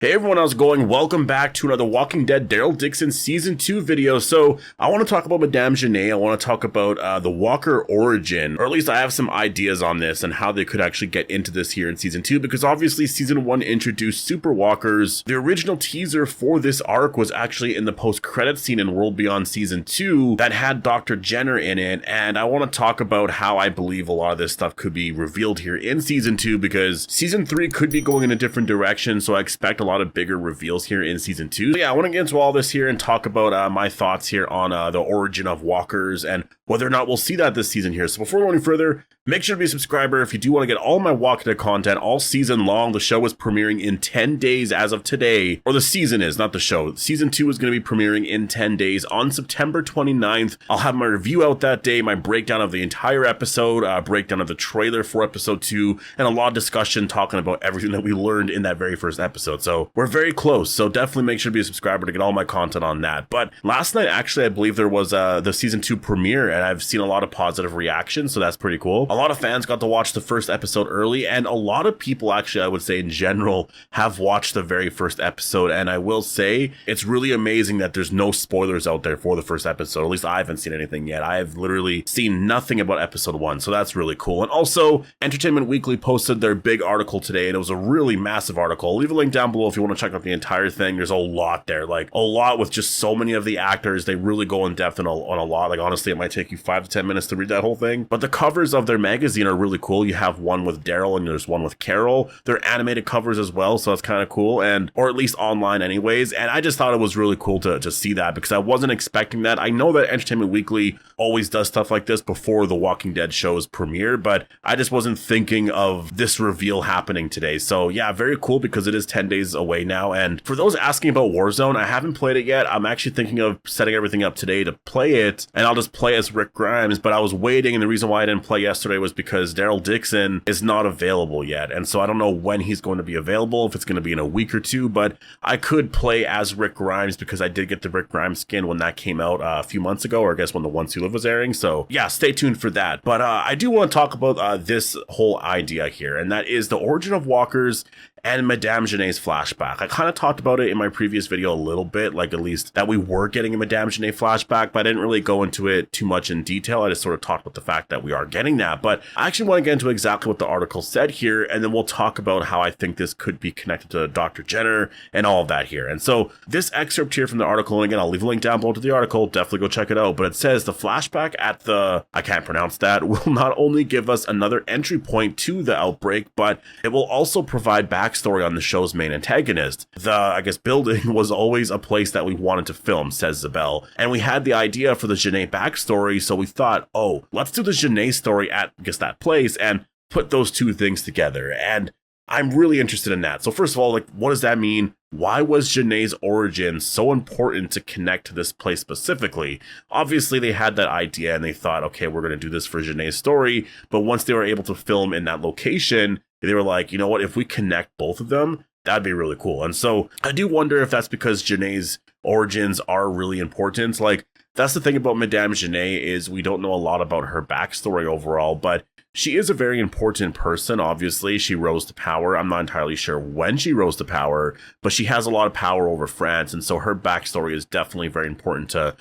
Hey everyone, how's it going? Welcome back to another Walking Dead Daryl Dixon Season 2 video. So, I want to talk about Madame Genet. I want to talk about the Walker origin, or at least I have some ideas on this and how they could actually get into this here in Season 2, because obviously Season 1 introduced Super Walkers. The original teaser for this arc was actually in the post-credit scene in World Beyond Season 2 that had Dr. Jenner in it, and I want to talk about how I believe a lot of this stuff could be revealed here in Season 2, because Season 3 could be going in a different direction, so I expect a lot of bigger reveals here in Season 2. So yeah, I want to get into all this here and talk about my thoughts here on the origin of walkers and whether or not we'll see that this season here. So before we go any further, make sure to be a subscriber if you do want to get all my Walking Dead content all season long. The show is premiering in 10 days as of today, or the season is, not the show. Season 2 is going to be premiering in 10 days on September 29th. I'll have my review out that day, my breakdown of the entire episode, breakdown of the trailer for episode 2, and a lot of discussion talking about everything that we learned in that very first episode. So we're very close, so definitely make sure to be a subscriber to get all my content on that. But last night, actually, I believe there was the Season 2 premiere, and I've seen a lot of positive reactions, so that's pretty cool. A lot of fans got to watch the first episode early, and a lot of people, actually, I would say in general, have watched the very first episode, and I will say it's really amazing that there's no spoilers out there for the first episode. At least I haven't seen anything yet. I have literally seen nothing about episode 1, so that's really cool. And also, Entertainment Weekly posted their big article today, and it was a really massive article. I'll leave a link down below if you want to check out the entire thing. There's a lot there, like a lot with just so many of the actors. They really go in depth on a lot. Like honestly, it might take you 5 to 10 minutes to read that whole thing. But the covers of their magazine are really cool. You have one with Daryl and there's one with Carol. They're animated covers as well, so that's kind of cool, and or at least online anyways. And I just thought it was really cool to see that, because I wasn't expecting that. I know that Entertainment Weekly always does stuff like this before the Walking Dead shows premiere, but I just wasn't thinking of this reveal happening today. So yeah, very cool, because it is 10 days away now. And for those asking about Warzone, I haven't played it yet. I'm actually thinking of setting everything up today to play it, and I'll just play as Rick Grimes. But I was waiting, and the reason why I didn't play yesterday was because Daryl Dixon is not available yet, and so I don't know when he's going to be available, if it's going to be in a week or two. But I could play as Rick Grimes, because I did get the Rick Grimes skin when that came out a few months ago, or I guess when the Once You Live was airing. So yeah, stay tuned for that. But I do want to talk about this whole idea here, and that is the origin of walkers and Madame Genet's flashback. I kind of talked about it in my previous video a little bit, like at least that we were getting a Madame Genet flashback, but I didn't really go into it too much in detail. I just sort of talked about the fact that we are getting that. But I actually want to get into exactly what the article said here, and then we'll talk about how I think this could be connected to Dr. Jenner and all of that here. And so this excerpt here from the article, and again, I'll leave a link down below to the article, definitely go check it out, but it says the flashback at the, I can't pronounce that, will not only give us another entry point to the outbreak, but it will also provide backstory on the show's main antagonist. The, I guess, building was always a place that we wanted to film, says Zabel, and we had the idea for the Genet backstory, so we thought, oh, let's do the Genet story at, I guess, that place and put those two things together. And I'm really interested in that. So first of all, like, what does that mean? Why was Genet's origin so important to connect to this place specifically? Obviously, they had that idea and they thought, okay, we're going to do this for Genet's story. But once they were able to film in that location, they were like, you know what, if we connect both of them, that'd be really cool. And so I do wonder if that's because Genet's origins are really important. Like, that's the thing about Madame Genet, is we don't know a lot about her backstory overall, but she is a very important person. Obviously, she rose to power. I'm not entirely sure when she rose to power, but she has a lot of power over France, and so her backstory is definitely very important to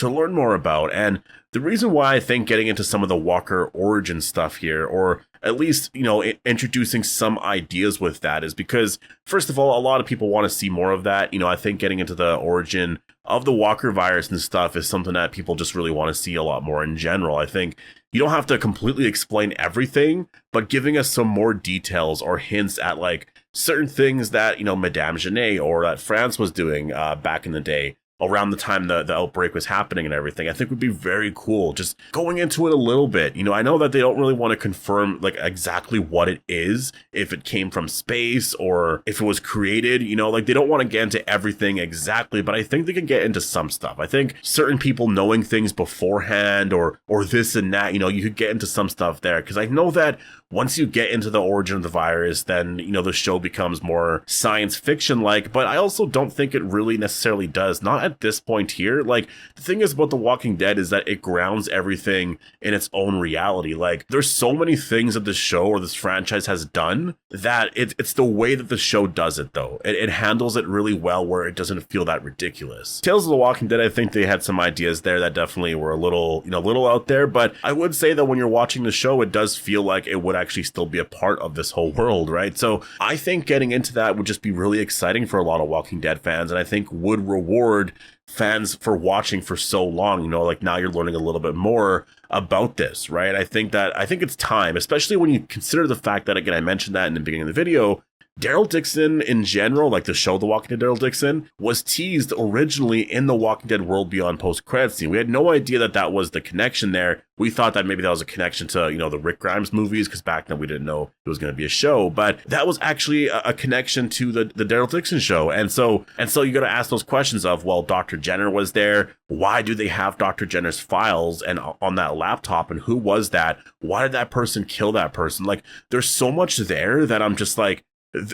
learn more about. And the reason why I think getting into some of the Walker origin stuff here, or at least, you know, introducing some ideas with that, is because, first of all, a lot of people want to see more of that. You know, I think getting into the origin of the Walker virus and stuff is something that people just really want to see a lot more in general. I think you don't have to completely explain everything, but giving us some more details or hints at like certain things that, you know, Madame Genet or that France was doing back in the day, around the time the outbreak was happening and everything, I think would be very cool. Just going into it a little bit. You know, I know that they don't really want to confirm like exactly what it is, if it came from space or if it was created, you know, like they don't want to get into everything exactly, but I think they can get into some stuff. I think certain people knowing things beforehand or this and that, you know, you could get into some stuff there, because I know that once you get into the origin of the virus, then, you know, the show becomes more science fiction like, but I also don't think it really necessarily does. Not at this point here. Like, the thing is about The Walking Dead is that it grounds everything in its own reality. Like, there's so many things that this show or this franchise has done that it's the way that the show does it, though. It handles it really well where it doesn't feel that ridiculous. Tales of The Walking Dead, I think they had some ideas there that definitely were a little out there, but I would say that when you're watching the show, it does feel like it would actually still be a part of this whole world, right? So I think getting into that would just be really exciting for a lot of Walking Dead fans, and I think would reward fans for watching for so long. You know, like, now you're learning a little bit more about this, right? I think it's time, especially when you consider the fact that, again, I mentioned that in the beginning of the video, Daryl Dixon in general, like the show The Walking Dead Daryl Dixon, was teased originally in the Walking Dead World Beyond post-credit scene. We had no idea that that was the connection there. We thought that maybe that was a connection to, you know, the Rick Grimes movies, because back then we didn't know it was going to be a show, but that was actually a connection to the Daryl Dixon show. And so you got to ask those questions of, well, Dr. Jenner was there. Why do they have Dr. Jenner's files and on that laptop? And who was that? Why did that person kill that person? Like, there's so much there that I'm just like,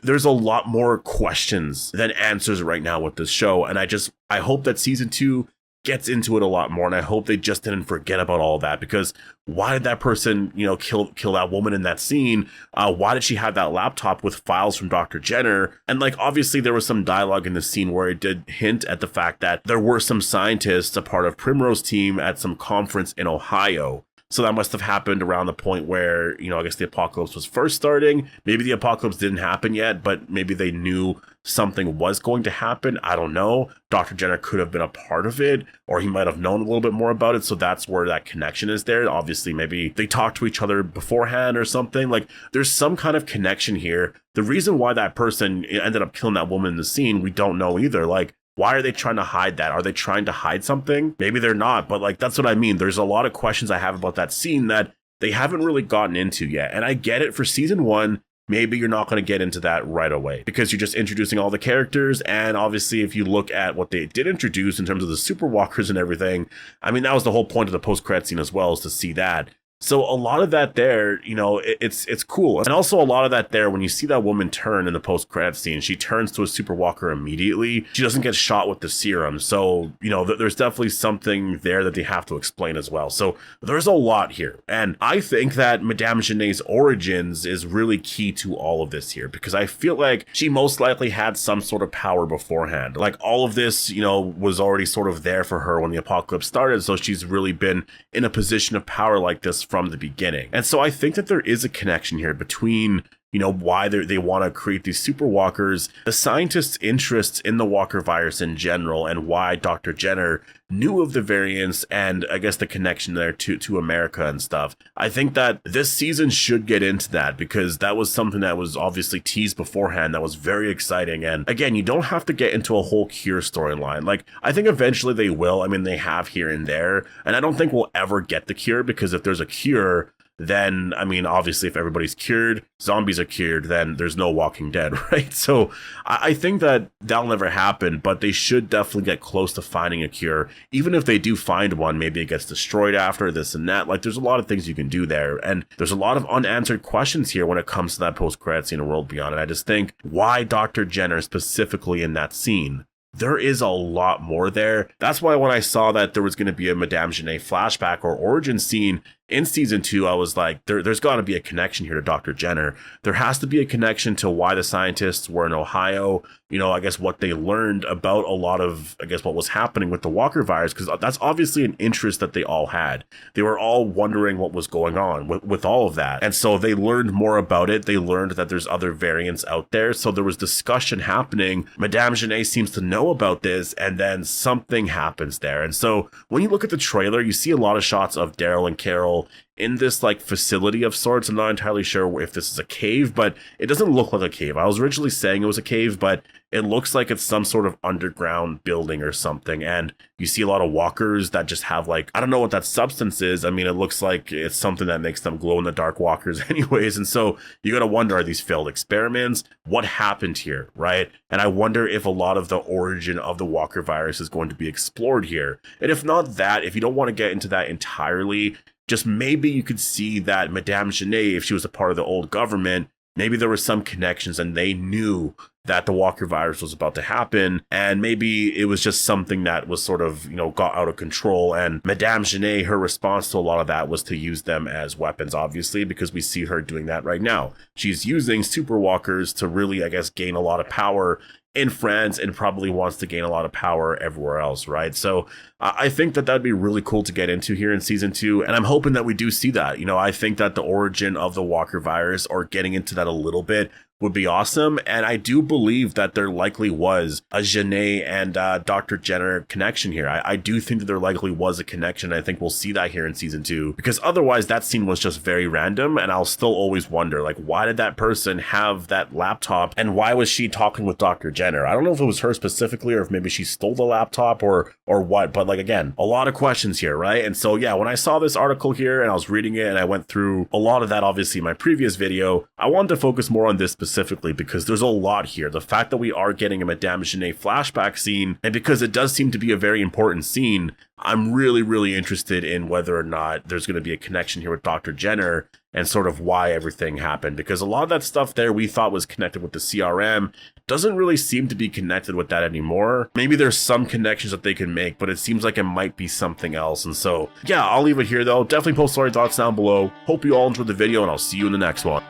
there's a lot more questions than answers right now with this show. And I hope that season 2 gets into it a lot more. And I hope they just didn't forget about all that, because why did that person, you know, kill that woman in that scene? Why did she have that laptop with files from Dr. Jenner? And, like, obviously there was some dialogue in the scene where it did hint at the fact that there were some scientists, a part of Primrose team, at some conference in Ohio. So that must have happened around the point where, you know, I guess the apocalypse was first starting. Maybe the apocalypse didn't happen yet, but maybe they knew something was going to happen. I don't know. Dr. Jenner could have been a part of it, or he might have known a little bit more about it. So that's where that connection is there. Obviously, maybe they talked to each other beforehand or something. Like, there's some kind of connection here. The reason why that person ended up killing that woman in the scene, we don't know either. Like, why are they trying to hide that? Are they trying to hide something? Maybe they're not, but, like, that's what I mean. There's a lot of questions I have about that scene that they haven't really gotten into yet. And I get it, for season 1, maybe you're not going to get into that right away because you're just introducing all the characters. And obviously, if you look at what they did introduce in terms of the super walkers and everything, I mean, that was the whole point of the post-credit scene as well, is to see that. So a lot of that there, you know, it's cool. And also a lot of that there, when you see that woman turn in the post-credit scene, she turns to a super walker immediately. She doesn't get shot with the serum. So, you know, there's definitely something there that they have to explain as well. So there's a lot here. And I think that Madame Genet's origins is really key to all of this here, because I feel like she most likely had some sort of power beforehand. Like, all of this, you know, was already sort of there for her when the apocalypse started. So she's really been in a position of power like this from the beginning. And so I think that there is a connection here between, you know, why they want to create these super walkers, the scientists' interests in the walker virus in general, and why Dr. Jenner knew of the variants, and I guess the connection there to America and stuff. I think that this season should get into that, because that was something that was obviously teased beforehand that was very exciting. And again, you don't have to get into a whole cure storyline. Like, I think eventually they will. I mean, they have here and there, and I don't think we'll ever get the cure, because if there's a cure, then, I mean, obviously, if everybody's cured, zombies are cured, then there's no Walking Dead, right? So I think that that'll never happen, but they should definitely get close to finding a cure. Even if they do find one, maybe it gets destroyed after this and that. Like, there's a lot of things you can do there. And there's a lot of unanswered questions here when it comes to that post-credit scene of World Beyond. And I just think, why Dr. Jenner specifically in that scene? There is a lot more there. That's why when I saw that there was going to be a Madame Genet flashback or origin scene in season 2, I was like, there's got to be a connection here to Dr. Jenner. There has to be a connection to why the scientists were in Ohio. You know, I guess what they learned about a lot of, I guess, what was happening with the Walker virus, because that's obviously an interest that they all had. They were all wondering what was going on with all of that. And so they learned more about it. They learned that there's other variants out there. So there was discussion happening. Madame Genet seems to know about this, and then something happens there. And so when you look at the trailer, you see a lot of shots of Daryl and Carol in this, like, facility of sorts. I'm not entirely sure if this is a cave, but it doesn't look like a cave. I was originally saying it was a cave, but it looks like it's some sort of underground building or something. And you see a lot of walkers that just have, like, I don't know what that substance is. I mean, it looks like it's something that makes them glow in the dark walkers anyways. And so you got to wonder, are these failed experiments? What happened here, right? And I wonder if a lot of the origin of the walker virus is going to be explored here. And if not that, if you don't want to get into that entirely, just maybe you could see that Madame Genet, if she was a part of the old government, maybe there were some connections and they knew that the Walker virus was about to happen. And maybe it was just something that was sort of, got out of control. And Madame Genet, her response to a lot of that was to use them as weapons, obviously, because we see her doing that right now. She's using super walkers to really, I guess, gain a lot of power in France and probably wants to gain a lot of power everywhere else, right? So I think that that'd be really cool to get into here in season 2, and I'm hoping that we do see that. I think that the origin of the Walker virus, or getting into that a little bit, would be awesome. And I do believe that there likely was a Genet and Dr. Jenner connection here. I do think that there likely was a connection. I think we'll see that here in season 2, because otherwise that scene was just very random. And I'll still always wonder, like, why did that person have that laptop and why was she talking with Dr. Jenner? I don't know if it was her specifically or if maybe she stole the laptop or what, but like, again, a lot of questions here, right? And so, yeah, when I saw this article here and I was reading it and I went through a lot of that, obviously in my previous video, I wanted to focus more on this specifically because there's a lot here. The fact that we are getting a Madame Genet flashback scene, and because it does seem to be a very important scene, I'm really, really interested in whether or not there's going to be a connection here with Dr. Jenner and sort of why everything happened. Because a lot of that stuff there we thought was connected with the CRM doesn't really seem to be connected with that anymore. Maybe there's some connections that they can make, but it seems like it might be something else. And so, yeah, I'll leave it here though. Definitely post your thoughts down below. Hope you all enjoyed the video, and I'll see you in the next one.